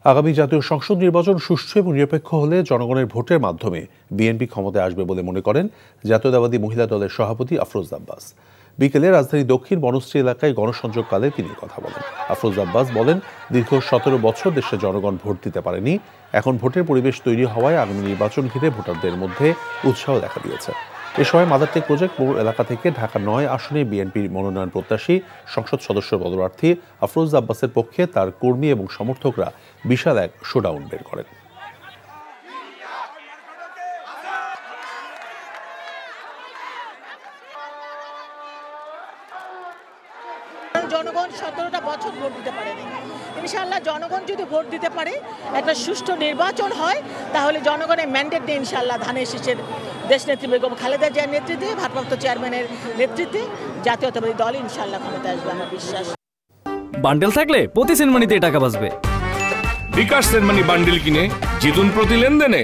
আগামী জাতীয় সংসদ নির্বাচন সুষ্ঠু এবং নিরপেক্ষ হলে জনগণের ভোটের মাধ্যমে বিএনপি ক্ষমতায় আসবে বলে মনে করেন জাতীয়তাবাদী মহিলা দলের সভাপতি আফরোজ আব্বাস। বিকেলে রাজধানী দক্ষিণ বনশ্রী এলাকায় গণসংযোগকালে তিনি কথা বলেন। আফরোজ আব্বাস বলেন, দীর্ঘ 17 বছর দেশে জনগণ ভোট দিতে পারেনি। এখন ভোটের পরিবেশ তৈরি হওয়ায় আগামী নির্বাচন ঘিরে ভোটারদের মধ্যে উৎসাহ দেখা দিয়েছে। এ সময় মাদারটেক প্রজেক্ট মোড় এলাকা থেকে ঢাকা ৯ আসনে বিএনপির মনোনয়ন প্রত্যাশী সংসদ সদস্য পদপ্রার্থী আফরোজ আব্বাসের পক্ষে তার কর্মী এবং সমর্থকরা বিশাল এক শোডাউন বের করেন। জনগণ 17টা বছর ভোট দিতে পারেনি। ইনশাআল্লাহ জনগণ যদি ভোট দিতে পারে, একটা সুষ্ঠু নির্বাচন হয়, তাহলে জনগণের ম্যান্ডেট দিয়ে ইনশাআল্লাহ ধানের শীষের দেশনেত্রী বেগম খালেদা জিয়ার নেতৃত্বে, ভারপ্রাপ্ত চেয়ারম্যানের নেতৃত্বে জাতীয়তাবাদী দল ইনশাআল্লাহ ক্ষমতায় আসবে আমার বিশ্বাস। বান্ডেল থাকলে প্রতি সেনমানিতে টাকা বাঁচবে। বিকাশ সেনমানি বান্ডেল কিনে জিতুন প্রতি লেনদেনে।